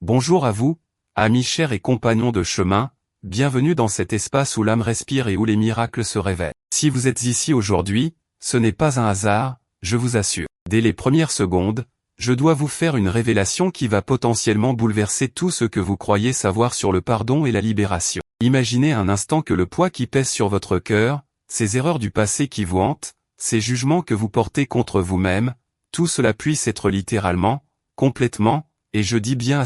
Bonjour à vous, amis chers et compagnons de chemin, bienvenue dans cet espace où l'âme respire et où les miracles se révèlent. Si vous êtes ici aujourd'hui, ce n'est pas un hasard, je vous assure. Dès les premières secondes, je dois vous faire une révélation qui va potentiellement bouleverser tout ce que vous croyez savoir sur le pardon et la libération. Imaginez un instant que le poids qui pèse sur votre cœur, ces erreurs du passé qui vous hantent, ces jugements que vous portez contre vous-même, tout cela puisse être littéralement, complètement, et je dis bien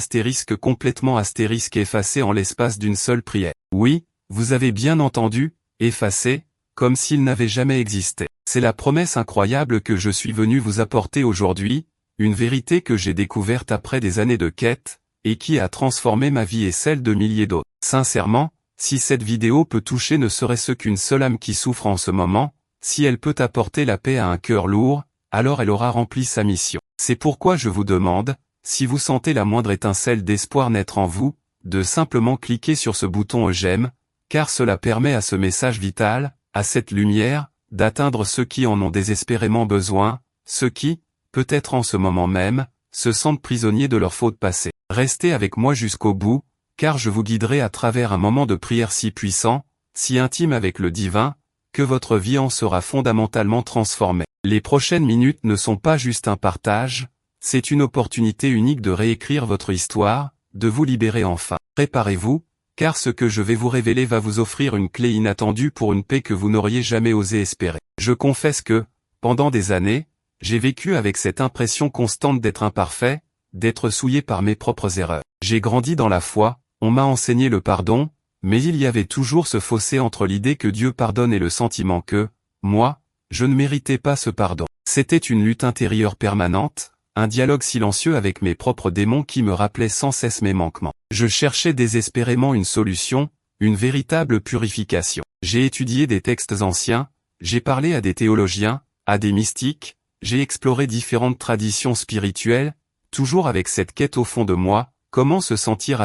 complètement effacé en l'espace d'une seule prière. Oui, vous avez bien entendu, effacé, comme s'il n'avait jamais existé. C'est la promesse incroyable que je suis venu vous apporter aujourd'hui, une vérité que j'ai découverte après des années de quête, et qui a transformé ma vie et celle de milliers d'autres. Sincèrement, si cette vidéo peut toucher ne serait-ce qu'une seule âme qui souffre en ce moment, si elle peut apporter la paix à un cœur lourd, alors elle aura rempli sa mission. C'est pourquoi je vous demande, si vous sentez la moindre étincelle d'espoir naître en vous, de simplement cliquer sur ce bouton j'aime, car cela permet à ce message vital, à cette lumière, d'atteindre ceux qui en ont désespérément besoin, ceux qui, peut-être en ce moment même, se sentent prisonniers de leurs fautes passées. Restez avec moi jusqu'au bout, car je vous guiderai à travers un moment de prière si puissant, si intime avec le divin, que votre vie en sera fondamentalement transformée. Les prochaines minutes ne sont pas juste un partage, c'est une opportunité unique de réécrire votre histoire, de vous libérer enfin. Préparez-vous, car ce que je vais vous révéler va vous offrir une clé inattendue pour une paix que vous n'auriez jamais osé espérer. Je confesse que, pendant des années, j'ai vécu avec cette impression constante d'être imparfait, d'être souillé par mes propres erreurs. J'ai grandi dans la foi, on m'a enseigné le pardon, mais il y avait toujours ce fossé entre l'idée que Dieu pardonne et le sentiment que, moi, je ne méritais pas ce pardon. C'était une lutte intérieure permanente, un dialogue silencieux avec mes propres démons qui me rappelaient sans cesse mes manquements. Je cherchais désespérément une solution, une véritable purification. J'ai étudié des textes anciens, j'ai parlé à des théologiens, à des mystiques, j'ai exploré différentes traditions spirituelles, toujours avec cette quête au fond de moi, comment se sentir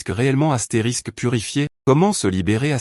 réellement purifié, comment se libérer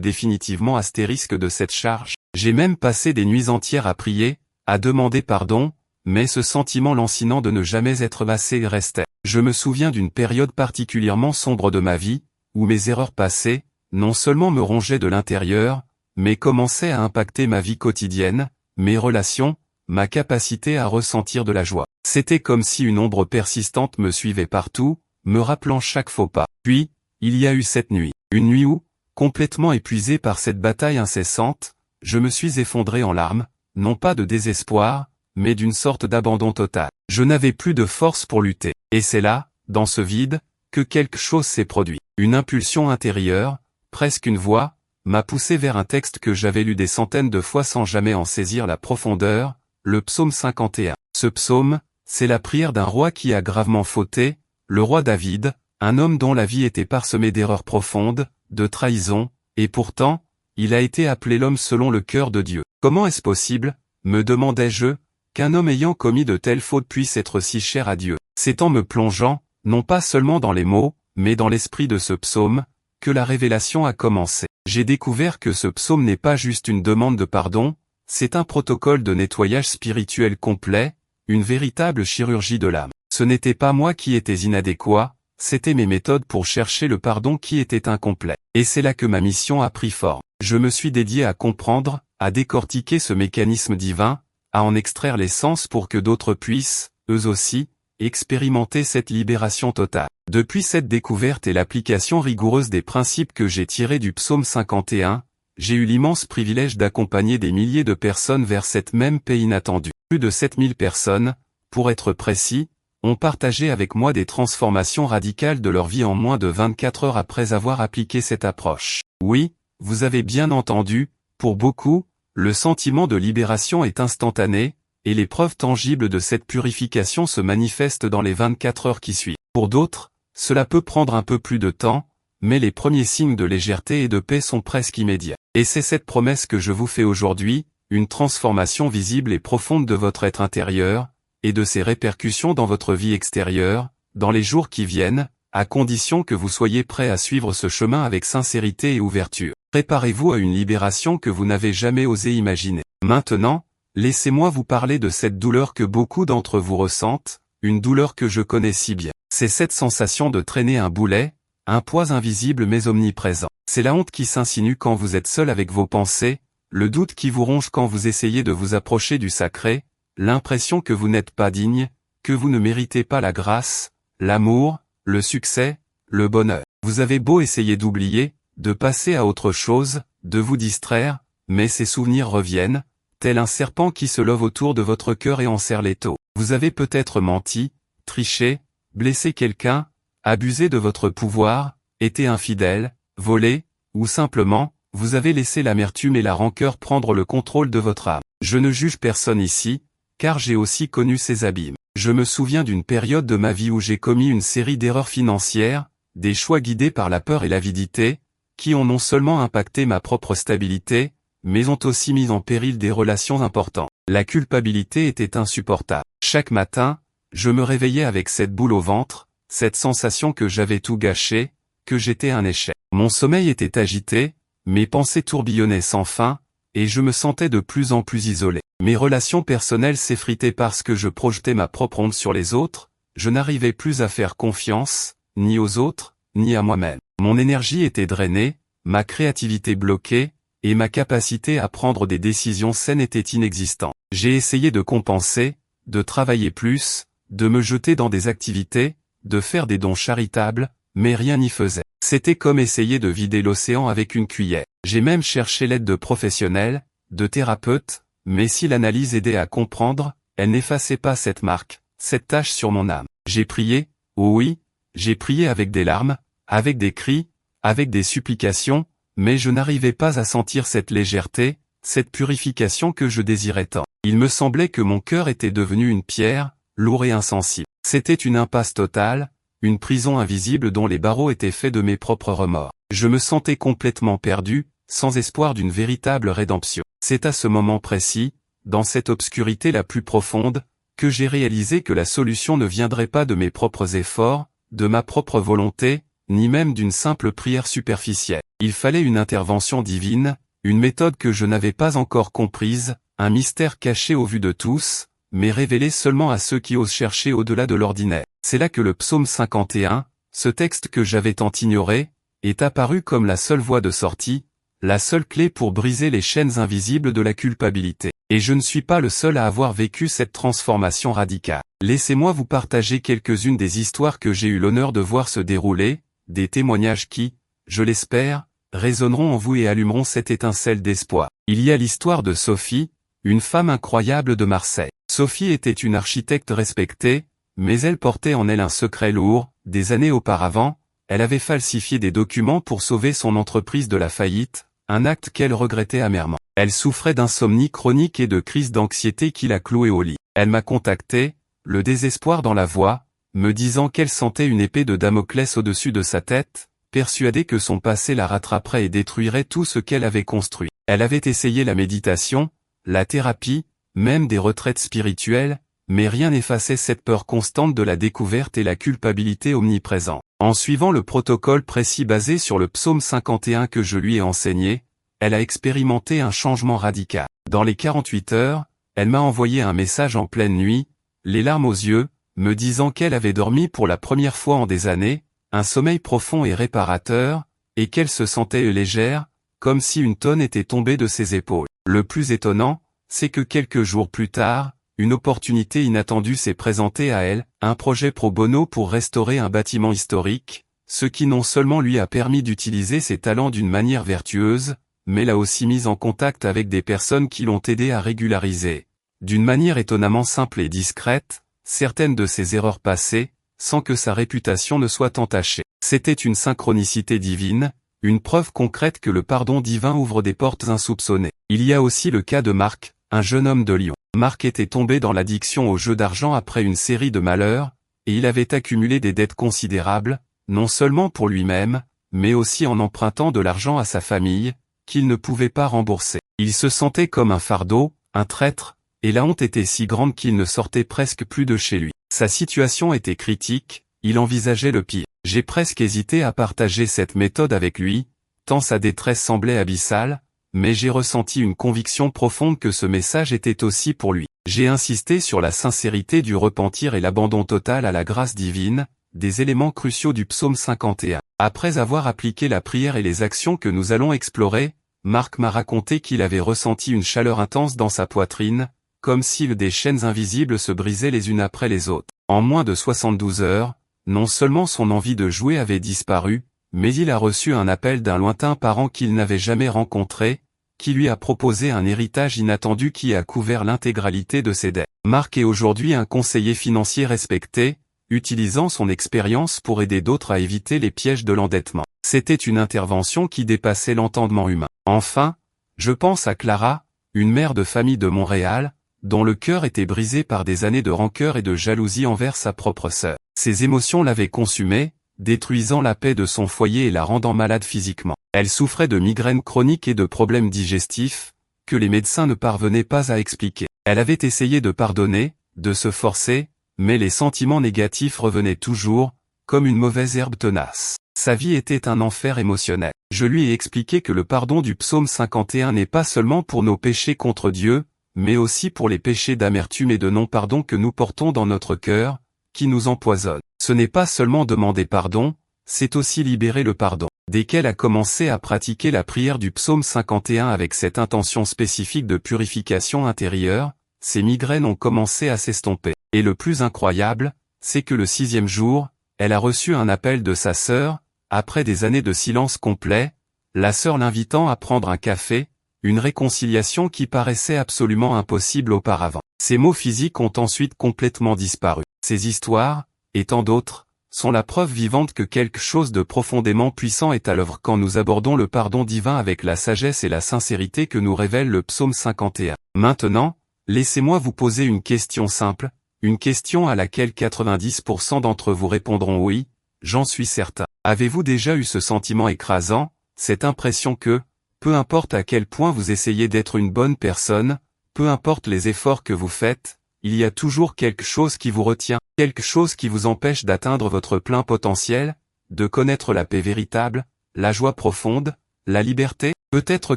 définitivement de cette charge. J'ai même passé des nuits entières à prier, à demander pardon, mais ce sentiment lancinant de ne jamais être assez restait. Je me souviens d'une période particulièrement sombre de ma vie, où mes erreurs passées, non seulement me rongeaient de l'intérieur, mais commençaient à impacter ma vie quotidienne, mes relations, ma capacité à ressentir de la joie. C'était comme si une ombre persistante me suivait partout, me rappelant chaque faux pas. Puis, il y a eu cette nuit. Une nuit où, complètement épuisé par cette bataille incessante, je me suis effondré en larmes, non pas de désespoir, mais d'une sorte d'abandon total. Je n'avais plus de force pour lutter. Et c'est là, dans ce vide, que quelque chose s'est produit. Une impulsion intérieure, presque une voix, m'a poussé vers un texte que j'avais lu des centaines de fois sans jamais en saisir la profondeur, le psaume 51. Ce psaume, c'est la prière d'un roi qui a gravement fauté, le roi David, un homme dont la vie était parsemée d'erreurs profondes, de trahison, et pourtant, il a été appelé l'homme selon le cœur de Dieu. Comment est-ce possible, me demandais-je, qu'un homme ayant commis de telles fautes puisse être si cher à Dieu? C'est en me plongeant, non pas seulement dans les mots, mais dans l'esprit de ce psaume, que la révélation a commencé. J'ai découvert que ce psaume n'est pas juste une demande de pardon, c'est un protocole de nettoyage spirituel complet, une véritable chirurgie de l'âme. Ce n'était pas moi qui étais inadéquat, c'était mes méthodes pour chercher le pardon qui étaient incomplets. Et c'est là que ma mission a pris forme. Je me suis dédié à comprendre, à décortiquer ce mécanisme divin, à en extraire l'essence pour que d'autres puissent, eux aussi, expérimenter cette libération totale. Depuis cette découverte et l'application rigoureuse des principes que j'ai tirés du psaume 51, j'ai eu l'immense privilège d'accompagner des milliers de personnes vers cette même paix inattendue. Plus de 7000 personnes, pour être précis, ont partagé avec moi des transformations radicales de leur vie en moins de 24 heures après avoir appliqué cette approche. Oui, vous avez bien entendu, pour beaucoup, le sentiment de libération est instantané, et les preuves tangibles de cette purification se manifestent dans les 24 heures qui suivent. Pour d'autres, cela peut prendre un peu plus de temps, mais les premiers signes de légèreté et de paix sont presque immédiats. Et c'est cette promesse que je vous fais aujourd'hui, une transformation visible et profonde de votre être intérieur, et de ses répercussions dans votre vie extérieure, dans les jours qui viennent, à condition que vous soyez prêt à suivre ce chemin avec sincérité et ouverture. Préparez-vous à une libération que vous n'avez jamais osé imaginer. Maintenant, laissez-moi vous parler de cette douleur que beaucoup d'entre vous ressentent, une douleur que je connais si bien. C'est cette sensation de traîner un boulet, un poids invisible mais omniprésent. C'est la honte qui s'insinue quand vous êtes seul avec vos pensées, le doute qui vous ronge quand vous essayez de vous approcher du sacré, l'impression que vous n'êtes pas digne, que vous ne méritez pas la grâce, l'amour, le succès, le bonheur. Vous avez beau essayer d'oublier, de passer à autre chose, de vous distraire, mais ces souvenirs reviennent, tel un serpent qui se love autour de votre cœur et en serre l'étau. Vous avez peut-être menti, triché, blessé quelqu'un, abusé de votre pouvoir, été infidèle, volé, ou simplement, vous avez laissé l'amertume et la rancœur prendre le contrôle de votre âme. Je ne juge personne ici, car j'ai aussi connu ces abîmes. Je me souviens d'une période de ma vie où j'ai commis une série d'erreurs financières, des choix guidés par la peur et l'avidité, qui ont non seulement impacté ma propre stabilité, mais ont aussi mis en péril des relations importantes. La culpabilité était insupportable. Chaque matin, je me réveillais avec cette boule au ventre, cette sensation que j'avais tout gâché, que j'étais un échec. Mon sommeil était agité, mes pensées tourbillonnaient sans fin, et je me sentais de plus en plus isolé. Mes relations personnelles s'effritaient parce que je projetais ma propre honte sur les autres, je n'arrivais plus à faire confiance, ni aux autres, ni à moi-même. Mon énergie était drainée, ma créativité bloquée, et ma capacité à prendre des décisions saines était inexistante. J'ai essayé de compenser, de travailler plus, de me jeter dans des activités, de faire des dons charitables, mais rien n'y faisait. C'était comme essayer de vider l'océan avec une cuillère. J'ai même cherché l'aide de professionnels, de thérapeutes, mais si l'analyse aidait à comprendre, elle n'effaçait pas cette marque, cette tache sur mon âme. J'ai prié, oh oui, j'ai prié avec des larmes, avec des cris, avec des supplications, mais je n'arrivais pas à sentir cette légèreté, cette purification que je désirais tant. Il me semblait que mon cœur était devenu une pierre, lourd et insensible. C'était une impasse totale, une prison invisible dont les barreaux étaient faits de mes propres remords. Je me sentais complètement perdu, sans espoir d'une véritable rédemption. C'est à ce moment précis, dans cette obscurité la plus profonde, que j'ai réalisé que la solution ne viendrait pas de mes propres efforts, de ma propre volonté, ni même d'une simple prière superficielle. Il fallait une intervention divine, une méthode que je n'avais pas encore comprise, un mystère caché au vu de tous, mais révélé seulement à ceux qui osent chercher au-delà de l'ordinaire. C'est là que le psaume 51, ce texte que j'avais tant ignoré, est apparu comme la seule voie de sortie, la seule clé pour briser les chaînes invisibles de la culpabilité. Et je ne suis pas le seul à avoir vécu cette transformation radicale. Laissez-moi vous partager quelques-unes des histoires que j'ai eu l'honneur de voir se dérouler, des témoignages qui, je l'espère, résonneront en vous et allumeront cette étincelle d'espoir. Il y a l'histoire de Sophie, une femme incroyable de Marseille. Sophie était une architecte respectée, mais elle portait en elle un secret lourd. Des années auparavant, elle avait falsifié des documents pour sauver son entreprise de la faillite, un acte qu'elle regrettait amèrement. Elle souffrait d'insomnie chronique et de crises d'anxiété qui la clouaient au lit. Elle m'a contacté, le désespoir dans la voix, me disant qu'elle sentait une épée de Damoclès au-dessus de sa tête, persuadée que son passé la rattraperait et détruirait tout ce qu'elle avait construit. Elle avait essayé la méditation, la thérapie, même des retraites spirituelles, mais rien n'effaçait cette peur constante de la découverte et la culpabilité omniprésente. En suivant le protocole précis basé sur le psaume 51 que je lui ai enseigné, elle a expérimenté un changement radical. Dans les 48 heures, elle m'a envoyé un message en pleine nuit, les larmes aux yeux, me disant qu'elle avait dormi pour la première fois en des années, un sommeil profond et réparateur, et qu'elle se sentait légère, comme si une tonne était tombée de ses épaules. Le plus étonnant, c'est que quelques jours plus tard, une opportunité inattendue s'est présentée à elle, un projet pro bono pour restaurer un bâtiment historique, ce qui non seulement lui a permis d'utiliser ses talents d'une manière vertueuse, mais l'a aussi mise en contact avec des personnes qui l'ont aidé à régulariser, d'une manière étonnamment simple et discrète, certaines de ses erreurs passées, sans que sa réputation ne soit entachée. C'était une synchronicité divine, une preuve concrète que le pardon divin ouvre des portes insoupçonnées. Il y a aussi le cas de Marc, un jeune homme de Lyon. Marc était tombé dans l'addiction au jeu d'argent après une série de malheurs, et il avait accumulé des dettes considérables, non seulement pour lui-même, mais aussi en empruntant de l'argent à sa famille, qu'il ne pouvait pas rembourser. Il se sentait comme un fardeau, un traître, et la honte était si grande qu'il ne sortait presque plus de chez lui. Sa situation était critique, il envisageait le pire. J'ai presque hésité à partager cette méthode avec lui, tant sa détresse semblait abyssale, mais j'ai ressenti une conviction profonde que ce message était aussi pour lui. J'ai insisté sur la sincérité du repentir et l'abandon total à la grâce divine, des éléments cruciaux du psaume 51. Après avoir appliqué la prière et les actions que nous allons explorer, Marc m'a raconté qu'il avait ressenti une chaleur intense dans sa poitrine, comme si des chaînes invisibles se brisaient les unes après les autres. En moins de 72 heures, non seulement son envie de jouer avait disparu, mais il a reçu un appel d'un lointain parent qu'il n'avait jamais rencontré, qui lui a proposé un héritage inattendu qui a couvert l'intégralité de ses dettes. Marc est aujourd'hui un conseiller financier respecté, utilisant son expérience pour aider d'autres à éviter les pièges de l'endettement. C'était une intervention qui dépassait l'entendement humain. Enfin, je pense à Clara, une mère de famille de Montréal, dont le cœur était brisé par des années de rancœur et de jalousie envers sa propre sœur. Ses émotions l'avaient consumée, détruisant la paix de son foyer et la rendant malade physiquement. Elle souffrait de migraines chroniques et de problèmes digestifs, que les médecins ne parvenaient pas à expliquer. Elle avait essayé de pardonner, de se forcer, mais les sentiments négatifs revenaient toujours, comme une mauvaise herbe tenace. Sa vie était un enfer émotionnel. Je lui ai expliqué que le pardon du psaume 51 n'est pas seulement pour nos péchés contre Dieu, mais aussi pour les péchés d'amertume et de non-pardon que nous portons dans notre cœur, qui nous empoisonnent. Ce n'est pas seulement demander pardon, c'est aussi libérer le pardon. Dès qu'elle a commencé à pratiquer la prière du psaume 51 avec cette intention spécifique de purification intérieure, ses migraines ont commencé à s'estomper. Et le plus incroyable, c'est que le 6e jour, elle a reçu un appel de sa sœur, après des années de silence complet, la sœur l'invitant à prendre un café, une réconciliation qui paraissait absolument impossible auparavant. Ces mots physiques ont ensuite complètement disparu. Ces histoires, et tant d'autres, sont la preuve vivante que quelque chose de profondément puissant est à l'œuvre quand nous abordons le pardon divin avec la sagesse et la sincérité que nous révèle le psaume 51. Maintenant, laissez-moi vous poser une question simple, une question à laquelle 90% d'entre vous répondront oui, j'en suis certain. Avez-vous déjà eu ce sentiment écrasant, cette impression que, peu importe à quel point vous essayez d'être une bonne personne, peu importe les efforts que vous faites, il y a toujours quelque chose qui vous retient, quelque chose qui vous empêche d'atteindre votre plein potentiel, de connaître la paix véritable, la joie profonde, la liberté? Peut-être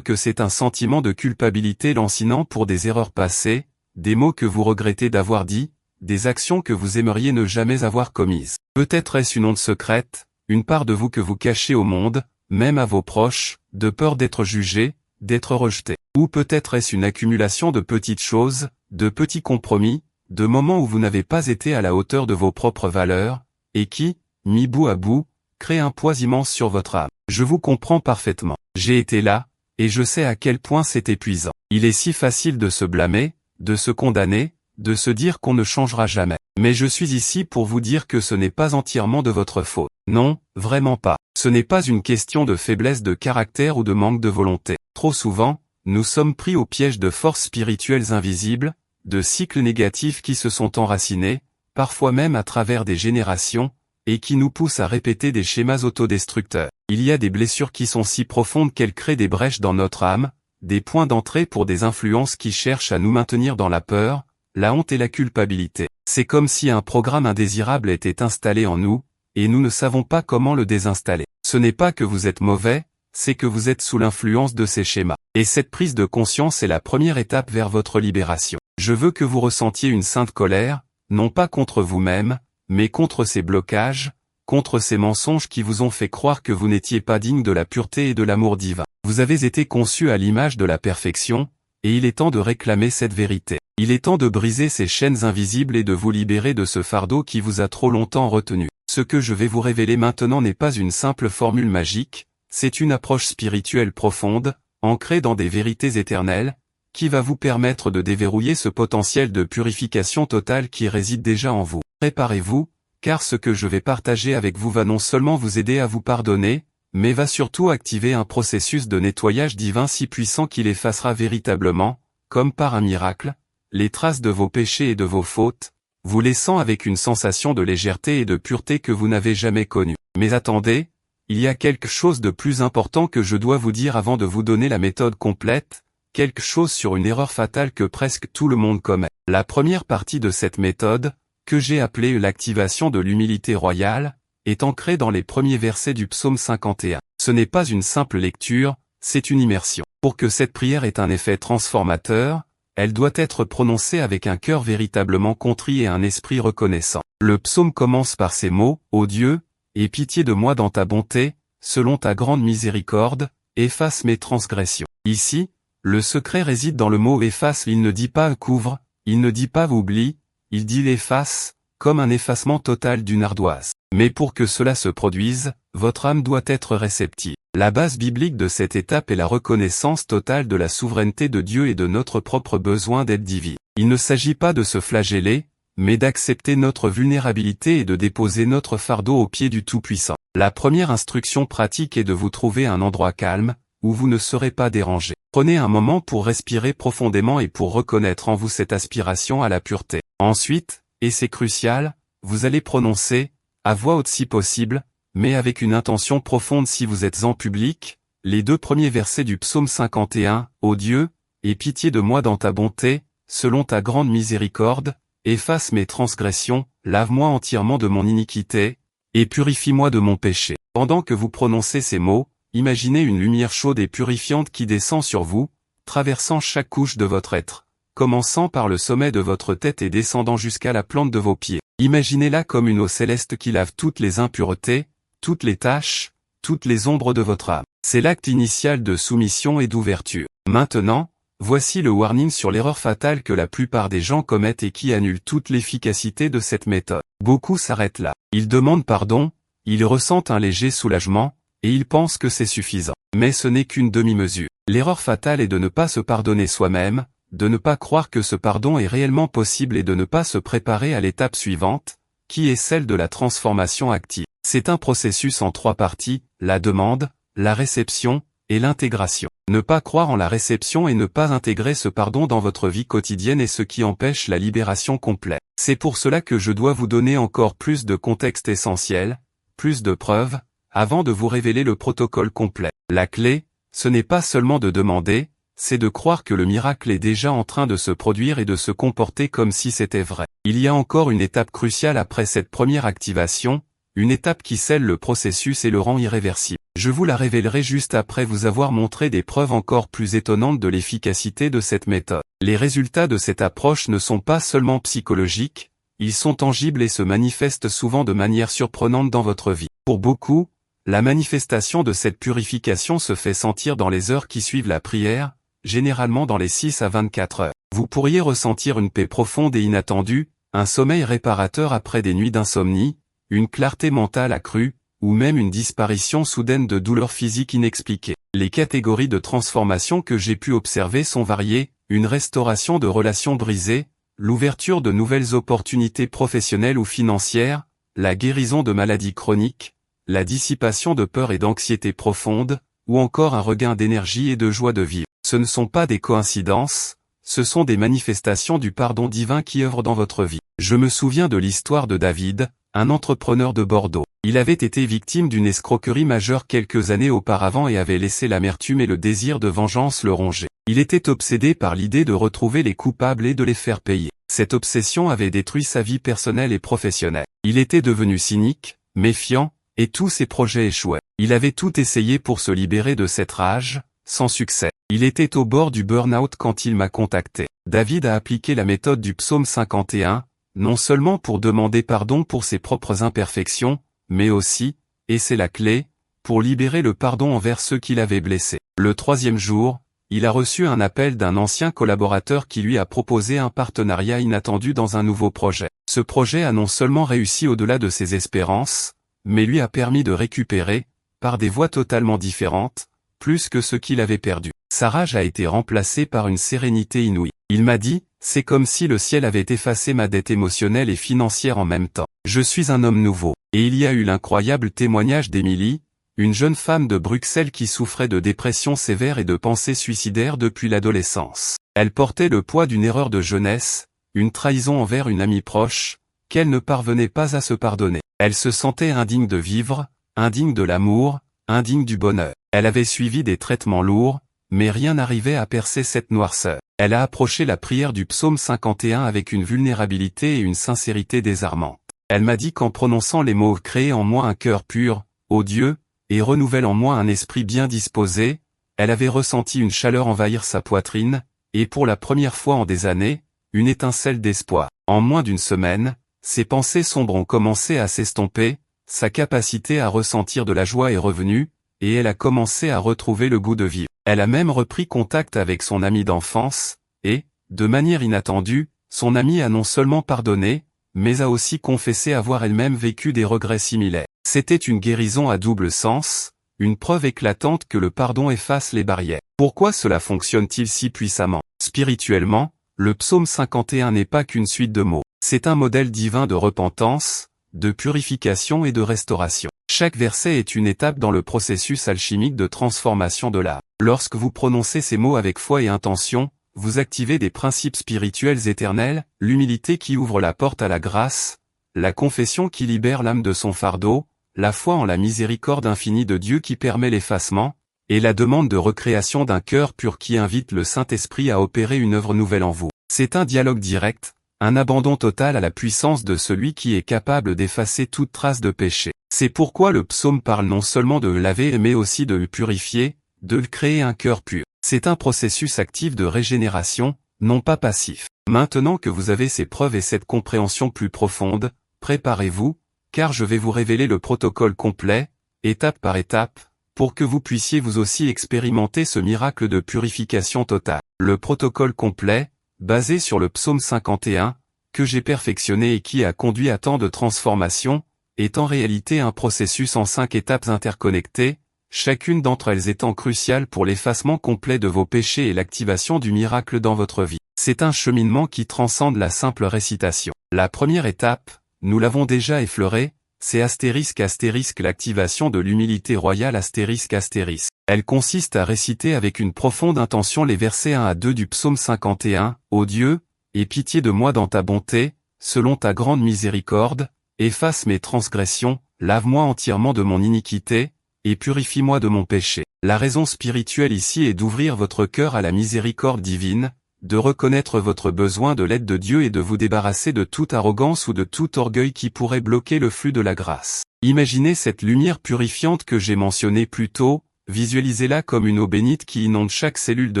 que c'est un sentiment de culpabilité lancinant pour des erreurs passées, des mots que vous regrettez d'avoir dit, des actions que vous aimeriez ne jamais avoir commises. Peut-être est-ce une honte secrète, une part de vous que vous cachez au monde, même à vos proches, de peur d'être jugé, d'être rejeté. Ou peut-être est-ce une accumulation de petites choses, de petits compromis, de moments où vous n'avez pas été à la hauteur de vos propres valeurs, et qui, mis bout à bout, créent un poids immense sur votre âme. Je vous comprends parfaitement. J'ai été là, et je sais à quel point c'est épuisant. Il est si facile de se blâmer, de se condamner, de se dire qu'on ne changera jamais. Mais je suis ici pour vous dire que ce n'est pas entièrement de votre faute. Non, vraiment pas. Ce n'est pas une question de faiblesse de caractère ou de manque de volonté. Trop souvent, nous sommes pris au piège de forces spirituelles invisibles, de cycles négatifs qui se sont enracinés, parfois même à travers des générations, et qui nous poussent à répéter des schémas autodestructeurs. Il y a des blessures qui sont si profondes qu'elles créent des brèches dans notre âme, des points d'entrée pour des influences qui cherchent à nous maintenir dans la peur, la honte et la culpabilité. C'est comme si un programme indésirable était installé en nous, et nous ne savons pas comment le désinstaller. Ce n'est pas que vous êtes mauvais, c'est que vous êtes sous l'influence de ces schémas. Et cette prise de conscience est la première étape vers votre libération. Je veux que vous ressentiez une sainte colère, non pas contre vous-même, mais contre ces blocages, contre ces mensonges qui vous ont fait croire que vous n'étiez pas digne de la pureté et de l'amour divin. Vous avez été conçu à l'image de la perfection, et il est temps de réclamer cette vérité. Il est temps de briser ces chaînes invisibles et de vous libérer de ce fardeau qui vous a trop longtemps retenu. Ce que je vais vous révéler maintenant n'est pas une simple formule magique, c'est une approche spirituelle profonde, ancrée dans des vérités éternelles, qui va vous permettre de déverrouiller ce potentiel de purification totale qui réside déjà en vous. Préparez-vous, car ce que je vais partager avec vous va non seulement vous aider à vous pardonner, mais va surtout activer un processus de nettoyage divin si puissant qu'il effacera véritablement, comme par un miracle, les traces de vos péchés et de vos fautes, vous laissant avec une sensation de légèreté et de pureté que vous n'avez jamais connue. Mais attendez, il y a quelque chose de plus important que je dois vous dire avant de vous donner la méthode complète, quelque chose sur une erreur fatale que presque tout le monde commet. La première partie de cette méthode, que j'ai appelée l'activation de l'humilité royale, est ancrée dans les premiers versets du psaume 51. Ce n'est pas une simple lecture, c'est une immersion. Pour que cette prière ait un effet transformateur, elle doit être prononcée avec un cœur véritablement contrit et un esprit reconnaissant. Le psaume commence par ces mots, « Ô Dieu, aie pitié de moi dans ta bonté, selon ta grande miséricorde, efface mes transgressions. » Ici, le secret réside dans le mot « efface ». Il ne dit pas « couvre », il ne dit pas « oublie », il dit « l'efface », comme un effacement total d'une ardoise. Mais pour que cela se produise, votre âme doit être réceptive. La base biblique de cette étape est la reconnaissance totale de la souveraineté de Dieu et de notre propre besoin d'aide divine. Il ne s'agit pas de se flageller, mais d'accepter notre vulnérabilité et de déposer notre fardeau aux pieds du Tout-Puissant. La première instruction pratique est de vous trouver un endroit calme, où vous ne serez pas dérangé. Prenez un moment pour respirer profondément et pour reconnaître en vous cette aspiration à la pureté. Ensuite, et c'est crucial, vous allez prononcer, à voix haute si possible, mais avec une intention profonde si vous êtes en public, les 2 premiers versets du psaume 51, « Ô Dieu, aie pitié de moi dans ta bonté, selon ta grande miséricorde, efface mes transgressions, lave-moi entièrement de mon iniquité, et purifie-moi de mon péché. » Pendant que vous prononcez ces mots, imaginez une lumière chaude et purifiante qui descend sur vous, traversant chaque couche de votre être, commençant par le sommet de votre tête et descendant jusqu'à la plante de vos pieds. Imaginez-la comme une eau céleste qui lave toutes les impuretés, toutes les taches, toutes les ombres de votre âme. C'est l'acte initial de soumission et d'ouverture. Maintenant, voici le warning sur l'erreur fatale que la plupart des gens commettent et qui annule toute l'efficacité de cette méthode. Beaucoup s'arrêtent là. Ils demandent pardon, ils ressentent un léger soulagement, et ils pensent que c'est suffisant. Mais ce n'est qu'une demi-mesure. L'erreur fatale est de ne pas se pardonner soi-même, de ne pas croire que ce pardon est réellement possible et de ne pas se préparer à l'étape suivante, qui est celle de la transformation active. C'est un processus en 3 parties, la demande, la réception, et l'intégration. Ne pas croire en la réception et ne pas intégrer ce pardon dans votre vie quotidienne est ce qui empêche la libération complète. C'est pour cela que je dois vous donner encore plus de contexte essentiel, plus de preuves, avant de vous révéler le protocole complet. La clé, ce n'est pas seulement de demander, c'est de croire que le miracle est déjà en train de se produire et de se comporter comme si c'était vrai. Il y a encore une étape cruciale après cette première activation, une étape qui scelle le processus et le rend irréversible. Je vous la révélerai juste après vous avoir montré des preuves encore plus étonnantes de l'efficacité de cette méthode. Les résultats de cette approche ne sont pas seulement psychologiques, ils sont tangibles et se manifestent souvent de manière surprenante dans votre vie. Pour beaucoup, la manifestation de cette purification se fait sentir dans les heures qui suivent la prière, généralement dans les 6 à 24 heures. Vous pourriez ressentir une paix profonde et inattendue, un sommeil réparateur après des nuits d'insomnie, une clarté mentale accrue, ou même une disparition soudaine de douleurs physiques inexpliquées. Les catégories de transformation que j'ai pu observer sont variées, une restauration de relations brisées, l'ouverture de nouvelles opportunités professionnelles ou financières, la guérison de maladies chroniques, la dissipation de peur et d'anxiété profonde, ou encore un regain d'énergie et de joie de vivre. Ce ne sont pas des coïncidences, ce sont des manifestations du pardon divin qui œuvrent dans votre vie. Je me souviens de l'histoire de David, un entrepreneur de Bordeaux. Il avait été victime d'une escroquerie majeure quelques années auparavant et avait laissé l'amertume et le désir de vengeance le ronger. Il était obsédé par l'idée de retrouver les coupables et de les faire payer. Cette obsession avait détruit sa vie personnelle et professionnelle. Il était devenu cynique, méfiant, et tous ses projets échouaient. Il avait tout essayé pour se libérer de cette rage, sans succès. Il était au bord du burn-out quand il m'a contacté. David a appliqué la méthode du psaume 51, non seulement pour demander pardon pour ses propres imperfections, mais aussi, et c'est la clé, pour libérer le pardon envers ceux qui l'avaient blessé. Le 3e jour, il a reçu un appel d'un ancien collaborateur qui lui a proposé un partenariat inattendu dans un nouveau projet. Ce projet a non seulement réussi au-delà de ses espérances, mais lui a permis de récupérer, par des voies totalement différentes, plus que ce qu'il avait perdu. Sa rage a été remplacée par une sérénité inouïe. Il m'a dit, c'est comme si le ciel avait effacé ma dette émotionnelle et financière en même temps. Je suis un homme nouveau. Et il y a eu l'incroyable témoignage d'Émilie, une jeune femme de Bruxelles qui souffrait de dépression sévère et de pensées suicidaires depuis l'adolescence. Elle portait le poids d'une erreur de jeunesse, une trahison envers une amie proche, qu'elle ne parvenait pas à se pardonner. Elle se sentait indigne de vivre, indigne de l'amour, indigne du bonheur. Elle avait suivi des traitements lourds, mais rien n'arrivait à percer cette noirceur. Elle a approché la prière du psaume 51 avec une vulnérabilité et une sincérité désarmantes. Elle m'a dit qu'en prononçant les mots « Créez en moi un cœur pur, ô Dieu, et renouvelle en moi un esprit bien disposé », Elle avait ressenti une chaleur envahir sa poitrine, et pour la première fois en des années, une étincelle d'espoir. En moins d'une semaine, ses pensées sombres ont commencé à s'estomper, sa capacité à ressentir de la joie est revenue, et elle a commencé à retrouver le goût de vivre. Elle a même repris contact avec son amie d'enfance, et, de manière inattendue, son amie a non seulement pardonné, mais a aussi confessé avoir elle-même vécu des regrets similaires. C'était une guérison à double sens, une preuve éclatante que le pardon efface les barrières. Pourquoi cela fonctionne-t-il si puissamment? Spirituellement, le psaume 51 n'est pas qu'une suite de mots. C'est un modèle divin de repentance, de purification et de restauration. Chaque verset est une étape dans le processus alchimique de transformation de l'âme. Lorsque vous prononcez ces mots avec foi et intention, vous activez des principes spirituels éternels, l'humilité qui ouvre la porte à la grâce, la confession qui libère l'âme de son fardeau, la foi en la miséricorde infinie de Dieu qui permet l'effacement, et la demande de recréation d'un cœur pur qui invite le Saint-Esprit à opérer une œuvre nouvelle en vous. C'est un dialogue direct, un abandon total à la puissance de celui qui est capable d'effacer toute trace de péché. C'est pourquoi le psaume parle non seulement de le laver mais aussi de le purifier, de le créer un cœur pur. C'est un processus actif de régénération, non pas passif. Maintenant que vous avez ces preuves et cette compréhension plus profonde, préparez-vous, car je vais vous révéler le protocole complet, étape par étape, pour que vous puissiez vous aussi expérimenter ce miracle de purification totale. Le protocole complet, basé sur le psaume 51, que j'ai perfectionné et qui a conduit à tant de transformations, est en réalité un processus en 5 étapes interconnectées, chacune d'entre elles étant cruciale pour l'effacement complet de vos péchés et l'activation du miracle dans votre vie. C'est un cheminement qui transcende la simple récitation. La première étape, nous l'avons déjà effleurée, c'est ** l'activation de l'humilité royale ***. Elle consiste à réciter avec une profonde intention les versets 1 à 2 du psaume 51, « Ô Dieu, aie pitié de moi dans ta bonté, selon ta grande miséricorde, efface mes transgressions, lave-moi entièrement de mon iniquité, et purifie-moi de mon péché. » La raison spirituelle ici est d'ouvrir votre cœur à la miséricorde divine, de reconnaître votre besoin de l'aide de Dieu et de vous débarrasser de toute arrogance ou de tout orgueil qui pourrait bloquer le flux de la grâce. Imaginez cette lumière purifiante que j'ai mentionnée plus tôt, visualisez-la comme une eau bénite qui inonde chaque cellule de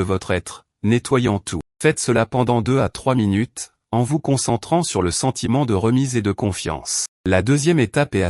votre être, nettoyant tout. Faites cela pendant 2 à 3 minutes, en vous concentrant sur le sentiment de remise et de confiance. La deuxième étape est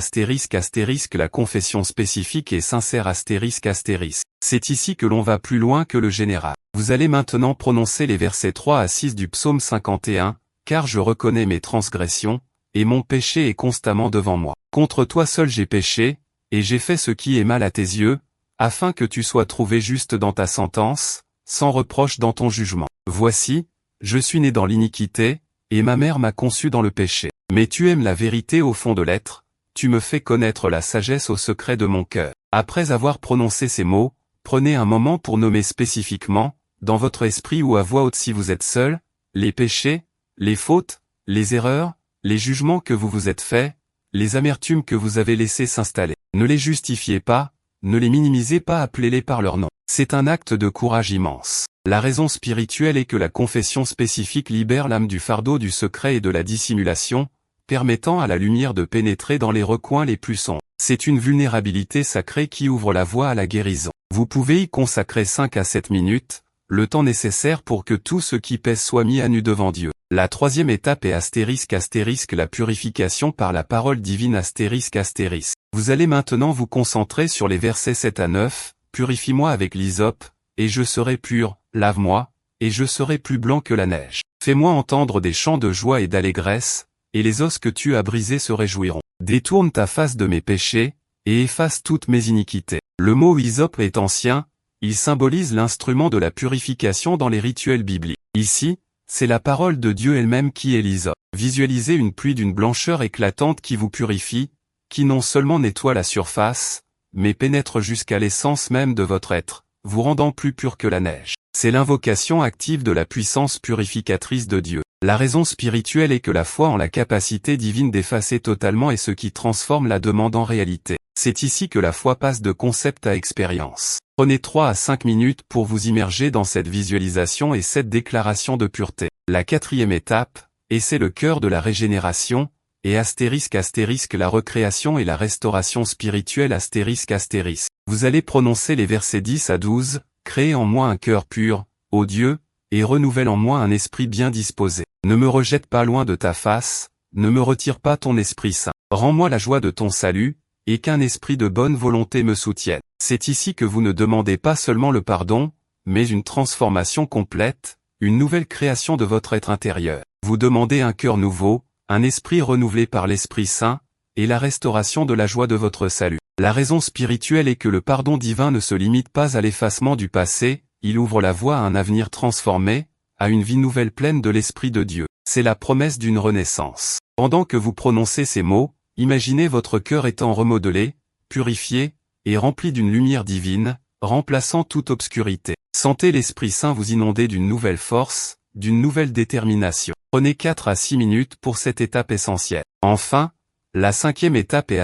** la confession spécifique et sincère ***. C'est ici que l'on va plus loin que le général. Vous allez maintenant prononcer les versets 3 à 6 du psaume 51, « Car je reconnais mes transgressions, et mon péché est constamment devant moi. Contre toi seul j'ai péché, et j'ai fait ce qui est mal à tes yeux, afin que tu sois trouvé juste dans ta sentence, sans reproche dans ton jugement. Voici, je suis né dans l'iniquité, et ma mère m'a conçu dans le péché. Mais tu aimes la vérité au fond de l'être, tu me fais connaître la sagesse au secret de mon cœur. » Après avoir prononcé ces mots, prenez un moment pour nommer spécifiquement, dans votre esprit ou à voix haute si vous êtes seul, les péchés, les fautes, les erreurs, les jugements que vous vous êtes faits, les amertumes que vous avez laissées s'installer. Ne les justifiez pas, ne les minimisez pas, appelez-les par leur nom. C'est un acte de courage immense. La raison spirituelle est que la confession spécifique libère l'âme du fardeau du secret et de la dissimulation, permettant à la lumière de pénétrer dans les recoins les plus sombres. C'est une vulnérabilité sacrée qui ouvre la voie à la guérison. Vous pouvez y consacrer 5 à 7 minutes, le temps nécessaire pour que tout ce qui pèse soit mis à nu devant Dieu. La troisième étape est ** la purification par la parole divine ***. Vous allez maintenant vous concentrer sur les versets 7 à 9, « Purifie-moi avec l'hysope, et je serai pur, lave-moi, et je serai plus blanc que la neige. Fais-moi entendre des chants de joie et d'allégresse, et les os que tu as brisés se réjouiront. Détourne ta face de mes péchés, et efface toutes mes iniquités. » Le mot hysope est ancien, il symbolise l'instrument de la purification dans les rituels bibliques. Ici, c'est la parole de Dieu elle-même qui est l'hysope. Visualisez une pluie d'une blancheur éclatante qui vous purifie, qui non seulement nettoie la surface, mais pénètre jusqu'à l'essence même de votre être, vous rendant plus pur que la neige. C'est l'invocation active de la puissance purificatrice de Dieu. La raison spirituelle est que la foi en la capacité divine d'effacer totalement est ce qui transforme la demande en réalité. C'est ici que la foi passe de concept à expérience. Prenez 3 à 5 minutes pour vous immerger dans cette visualisation et cette déclaration de pureté. La quatrième étape, et c'est le cœur de la régénération, et ** la recréation et la restauration spirituelle ***. Vous allez prononcer les versets 10 à 12, « crée en moi un cœur pur, ô Dieu, et renouvelle en moi un esprit bien disposé. Ne me rejette pas loin de ta face, ne me retire pas ton Esprit Saint. Rends-moi la joie de ton salut, et qu'un esprit de bonne volonté me soutienne. C'est ici que vous ne demandez pas seulement le pardon, mais une transformation complète, une nouvelle création de votre être intérieur. Vous demandez un cœur nouveau, un esprit renouvelé par l'Esprit Saint, et la restauration de la joie de votre salut. La raison spirituelle est que le pardon divin ne se limite pas à l'effacement du passé, il ouvre la voie à un avenir transformé, à une vie nouvelle pleine de l'Esprit de Dieu. C'est la promesse d'une renaissance. Pendant que vous prononcez ces mots, imaginez votre cœur étant remodelé, purifié, et rempli d'une lumière divine, remplaçant toute obscurité. Sentez l'Esprit Saint vous inonder d'une nouvelle force, d'une nouvelle détermination. Prenez 4 à 6 minutes pour cette étape essentielle. Enfin, la 5e étape est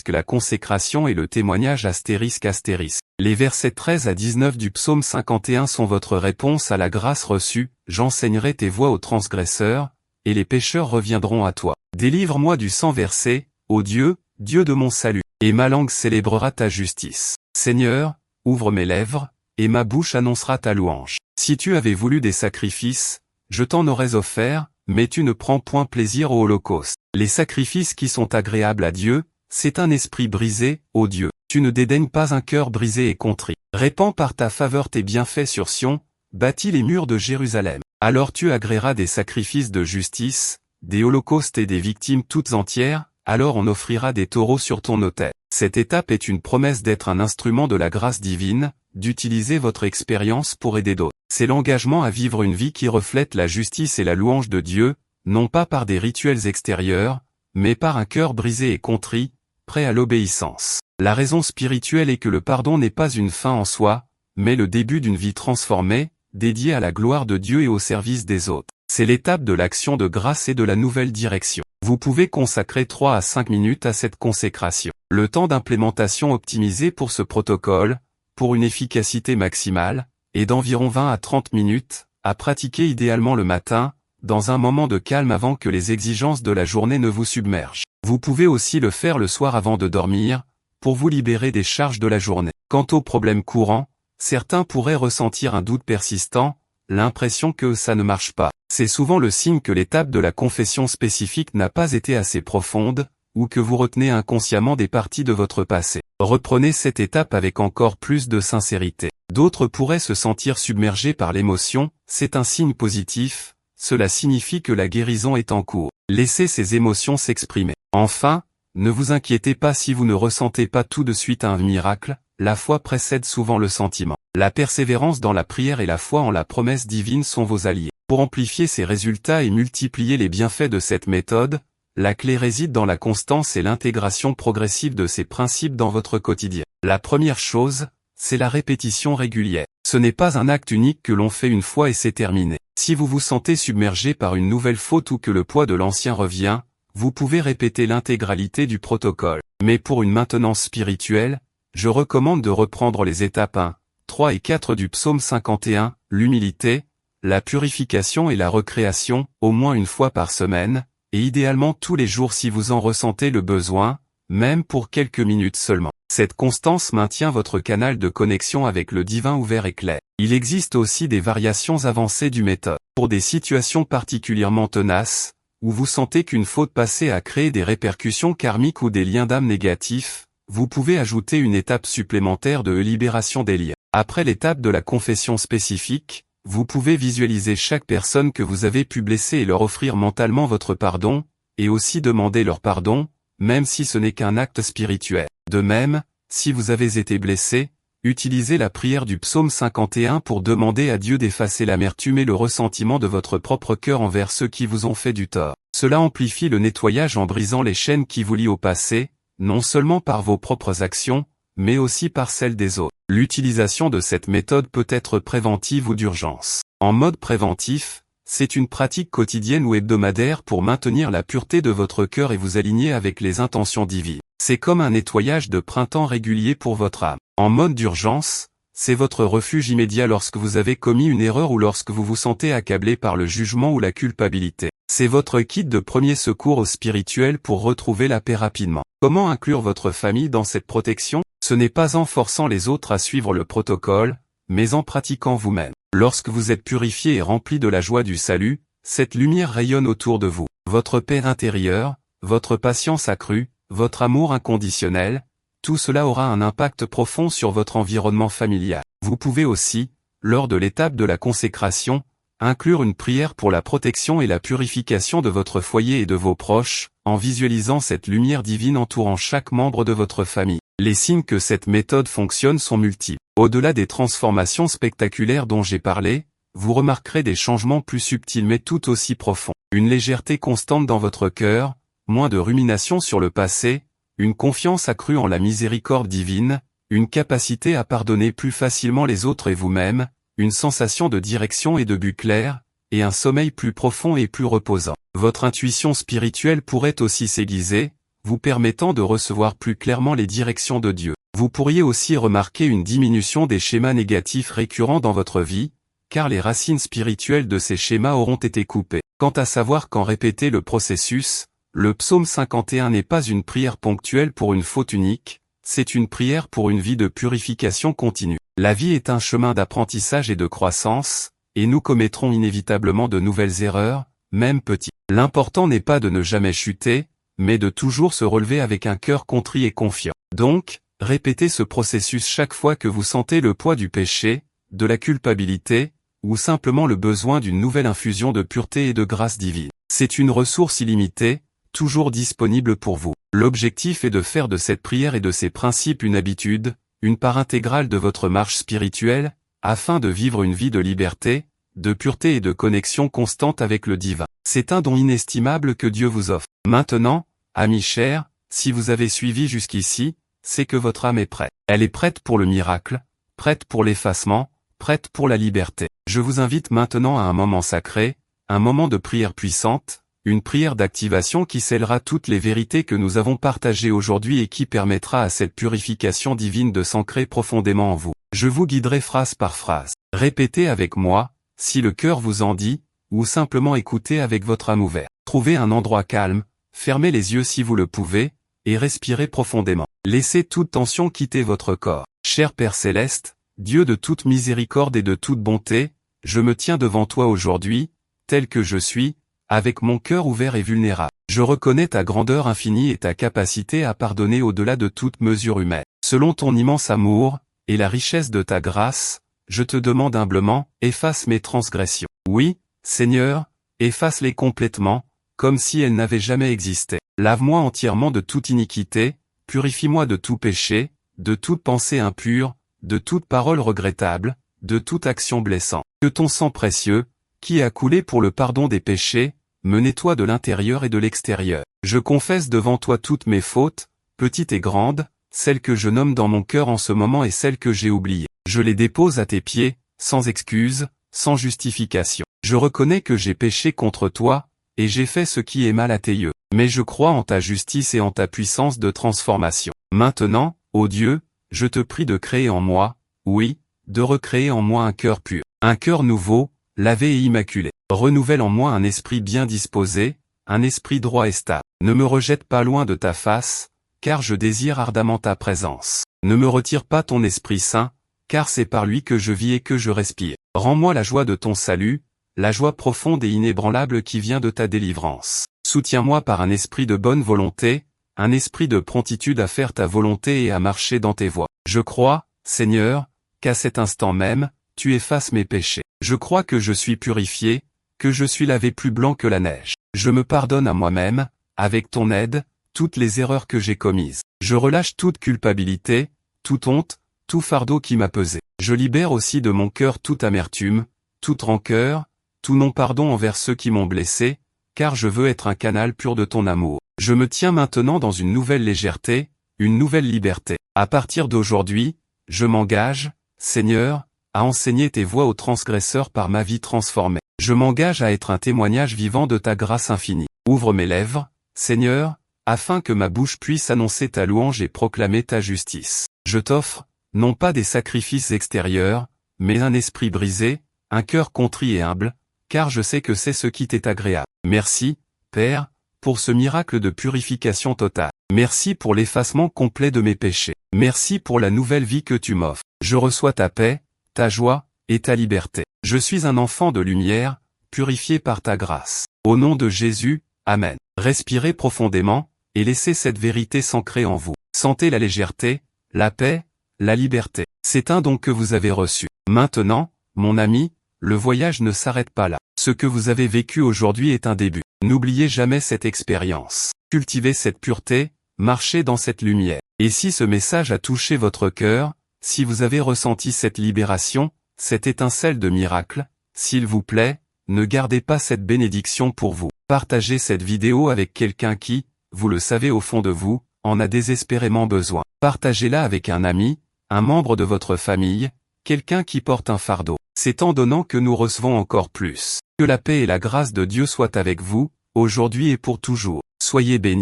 *** la consécration et le témoignage ***. Les versets 13 à 19 du psaume 51 sont votre réponse à la grâce reçue. J'enseignerai tes voies aux transgresseurs, et les pécheurs reviendront à toi. Délivre-moi du sang versé, ô Dieu, Dieu de mon salut, et ma langue célébrera ta justice. Seigneur, ouvre mes lèvres, et ma bouche annoncera ta louange. Si tu avais voulu des sacrifices, je t'en aurais offert, mais tu ne prends point plaisir au holocauste. Les sacrifices qui sont agréables à Dieu, c'est un esprit brisé, ô Dieu. Tu ne dédaignes pas un cœur brisé et contrit. Répands par ta faveur tes bienfaits sur Sion, bâtis les murs de Jérusalem. Alors tu agréeras des sacrifices de justice, des holocaustes et des victimes toutes entières, alors on offrira des taureaux sur ton autel. Cette étape est une promesse d'être un instrument de la grâce divine, d'utiliser votre expérience pour aider d'autres. C'est l'engagement à vivre une vie qui reflète la justice et la louange de Dieu, non pas par des rituels extérieurs, mais par un cœur brisé et contrit, prêt à l'obéissance. La raison spirituelle est que le pardon n'est pas une fin en soi, mais le début d'une vie transformée, dédiée à la gloire de Dieu et au service des autres. C'est l'étape de l'action de grâce et de la nouvelle direction. Vous pouvez consacrer 3 à 5 minutes à cette consécration. Le temps d'implémentation optimisé pour ce protocole, pour une efficacité maximale, est d'environ 20 à 30 minutes, à pratiquer idéalement le matin, dans un moment de calme avant que les exigences de la journée ne vous submergent. Vous pouvez aussi le faire le soir avant de dormir, pour vous libérer des charges de la journée. Quant aux problèmes courants, certains pourraient ressentir un doute persistant, l'impression que ça ne marche pas. C'est souvent le signe que l'étape de la confession spécifique n'a pas été assez profonde, ou que vous retenez inconsciemment des parties de votre passé. Reprenez cette étape avec encore plus de sincérité. D'autres pourraient se sentir submergés par l'émotion, c'est un signe positif, cela signifie que la guérison est en cours. Laissez ces émotions s'exprimer. Enfin, ne vous inquiétez pas si vous ne ressentez pas tout de suite un miracle, la foi précède souvent le sentiment. La persévérance dans la prière et la foi en la promesse divine sont vos alliés. Pour amplifier ces résultats et multiplier les bienfaits de cette méthode, la clé réside dans la constance et l'intégration progressive de ces principes dans votre quotidien. La première chose, c'est la répétition régulière. Ce n'est pas un acte unique que l'on fait une fois et c'est terminé. Si vous vous sentez submergé par une nouvelle faute ou que le poids de l'ancien revient, vous pouvez répéter l'intégralité du protocole. Mais pour une maintenance spirituelle, je recommande de reprendre les étapes 1, 3 et 4 du psaume 51, l'humilité, la purification et la recréation, au moins une fois par semaine, et idéalement tous les jours si vous en ressentez le besoin, même pour quelques minutes seulement. Cette constance maintient votre canal de connexion avec le divin ouvert et clair. Il existe aussi des variations avancées du méthode. Pour des situations particulièrement tenaces, où vous sentez qu'une faute passée a créé des répercussions karmiques ou des liens d'âme négatifs, vous pouvez ajouter une étape supplémentaire de libération des liens. Après l'étape de la confession spécifique, vous pouvez visualiser chaque personne que vous avez pu blesser et leur offrir mentalement votre pardon, et aussi demander leur pardon, même si ce n'est qu'un acte spirituel. De même, si vous avez été blessé, utilisez la prière du psaume 51 pour demander à Dieu d'effacer l'amertume et le ressentiment de votre propre cœur envers ceux qui vous ont fait du tort. Cela amplifie le nettoyage en brisant les chaînes qui vous lient au passé, non seulement par vos propres actions, mais aussi par celles des autres. L'utilisation de cette méthode peut être préventive ou d'urgence. En mode préventif, c'est une pratique quotidienne ou hebdomadaire pour maintenir la pureté de votre cœur et vous aligner avec les intentions divines. C'est comme un nettoyage de printemps régulier pour votre âme. En mode d'urgence, c'est votre refuge immédiat lorsque vous avez commis une erreur ou lorsque vous vous sentez accablé par le jugement ou la culpabilité. C'est votre kit de premier secours au spirituel pour retrouver la paix rapidement. Comment inclure votre famille dans cette protection ? Ce n'est pas en forçant les autres à suivre le protocole, mais en pratiquant vous-même. Lorsque vous êtes purifié et rempli de la joie du salut, cette lumière rayonne autour de vous. Votre paix intérieure, votre patience accrue, votre amour inconditionnel, tout cela aura un impact profond sur votre environnement familial. Vous pouvez aussi, lors de l'étape de la consécration, inclure une prière pour la protection et la purification de votre foyer et de vos proches, en visualisant cette lumière divine entourant chaque membre de votre famille. Les signes que cette méthode fonctionne sont multiples. Au-delà des transformations spectaculaires dont j'ai parlé, vous remarquerez des changements plus subtils mais tout aussi profonds. Une légèreté constante dans votre cœur, moins de ruminations sur le passé, une confiance accrue en la miséricorde divine, une capacité à pardonner plus facilement les autres et vous-même, une sensation de direction et de but clair, et un sommeil plus profond et plus reposant. Votre intuition spirituelle pourrait aussi s'aiguiser, vous permettant de recevoir plus clairement les directions de Dieu. Vous pourriez aussi remarquer une diminution des schémas négatifs récurrents dans votre vie, car les racines spirituelles de ces schémas auront été coupées. Quant à savoir quand répéter le processus, le psaume 51 n'est pas une prière ponctuelle pour une faute unique, c'est une prière pour une vie de purification continue. La vie est un chemin d'apprentissage et de croissance, et nous commettrons inévitablement de nouvelles erreurs, même petites. L'important n'est pas de ne jamais chuter, mais de toujours se relever avec un cœur contrit et confiant. Donc, répétez ce processus chaque fois que vous sentez le poids du péché, de la culpabilité, ou simplement le besoin d'une nouvelle infusion de pureté et de grâce divine. C'est une ressource illimitée, toujours disponible pour vous. L'objectif est de faire de cette prière et de ses principes une habitude, une part intégrale de votre marche spirituelle, afin de vivre une vie de liberté, de pureté et de connexion constante avec le divin. C'est un don inestimable que Dieu vous offre. Maintenant, amis chers, si vous avez suivi jusqu'ici, c'est que votre âme est prête. Elle est prête pour le miracle, prête pour l'effacement, prête pour la liberté. Je vous invite maintenant à un moment sacré, un moment de prière puissante, une prière d'activation qui scellera toutes les vérités que nous avons partagées aujourd'hui et qui permettra à cette purification divine de s'ancrer profondément en vous. Je vous guiderai phrase par phrase. Répétez avec moi, si le cœur vous en dit, ou simplement écoutez avec votre âme ouverte. Trouvez un endroit calme, fermez les yeux si vous le pouvez, et respirez profondément. Laissez toute tension quitter votre corps. Cher Père Céleste, Dieu de toute miséricorde et de toute bonté, je me tiens devant toi aujourd'hui, tel que je suis, avec mon cœur ouvert et vulnérable. Je reconnais ta grandeur infinie et ta capacité à pardonner au-delà de toute mesure humaine. Selon ton immense amour, et la richesse de ta grâce, je te demande humblement, efface mes transgressions. Oui, Seigneur, efface-les complètement, comme si elles n'avaient jamais existé. Lave-moi entièrement de toute iniquité, purifie-moi de tout péché, de toute pensée impure, de toute parole regrettable, de toute action blessante. Que ton sang précieux, qui a coulé pour le pardon des péchés, me nettoie de l'intérieur et de l'extérieur. Je confesse devant toi toutes mes fautes, petites et grandes, celles que je nomme dans mon cœur en ce moment et celles que j'ai oubliées. Je les dépose à tes pieds, sans excuse, sans justification. Je reconnais que j'ai péché contre toi, et j'ai fait ce qui est mal à tes yeux. Mais je crois en ta justice et en ta puissance de transformation. Maintenant, ô Dieu, je te prie de créer en moi, oui, de recréer en moi un cœur pur, un cœur nouveau, lavé et immaculé. Renouvelle en moi un esprit bien disposé, un esprit droit et stable. Ne me rejette pas loin de ta face, car je désire ardemment ta présence. Ne me retire pas ton Esprit Saint, car c'est par lui que je vis et que je respire. Rends-moi la joie de ton salut, la joie profonde et inébranlable qui vient de ta délivrance. Soutiens-moi par un esprit de bonne volonté, un esprit de promptitude à faire ta volonté et à marcher dans tes voies. Je crois, Seigneur, qu'à cet instant même, tu effaces mes péchés. Je crois que je suis purifié, que je suis lavé plus blanc que la neige. Je me pardonne à moi-même, avec ton aide, toutes les erreurs que j'ai commises. Je relâche toute culpabilité, toute honte, tout fardeau qui m'a pesé. Je libère aussi de mon cœur toute amertume, toute rancœur, tout non-pardon envers ceux qui m'ont blessé, car je veux être un canal pur de ton amour. Je me tiens maintenant dans une nouvelle légèreté, une nouvelle liberté. À partir d'aujourd'hui, je m'engage, Seigneur, à enseigner tes voies aux transgresseurs par ma vie transformée. Je m'engage à être un témoignage vivant de ta grâce infinie. Ouvre mes lèvres, Seigneur, afin que ma bouche puisse annoncer ta louange et proclamer ta justice. Je t'offre, non pas des sacrifices extérieurs, mais un esprit brisé, un cœur contrit et humble, car je sais que c'est ce qui t'est agréable. Merci, Père, pour ce miracle de purification totale. Merci pour l'effacement complet de mes péchés. Merci pour la nouvelle vie que tu m'offres. Je reçois ta paix, ta joie, et ta liberté. Je suis un enfant de lumière, purifié par ta grâce. Au nom de Jésus, Amen. Respirez profondément, et laissez cette vérité s'ancrer en vous. Sentez la légèreté, la paix, la liberté. C'est un don que vous avez reçu. Maintenant, mon ami, le voyage ne s'arrête pas là. Ce que vous avez vécu aujourd'hui est un début. N'oubliez jamais cette expérience. Cultivez cette pureté, marchez dans cette lumière. Et si ce message a touché votre cœur, si vous avez ressenti cette libération, cette étincelle de miracle, s'il vous plaît, ne gardez pas cette bénédiction pour vous. Partagez cette vidéo avec quelqu'un qui, vous le savez au fond de vous, en a désespérément besoin. Partagez-la avec un ami, un membre de votre famille, quelqu'un qui porte un fardeau. C'est en donnant que nous recevons encore plus. Que la paix et la grâce de Dieu soient avec vous, aujourd'hui et pour toujours. Soyez bénis.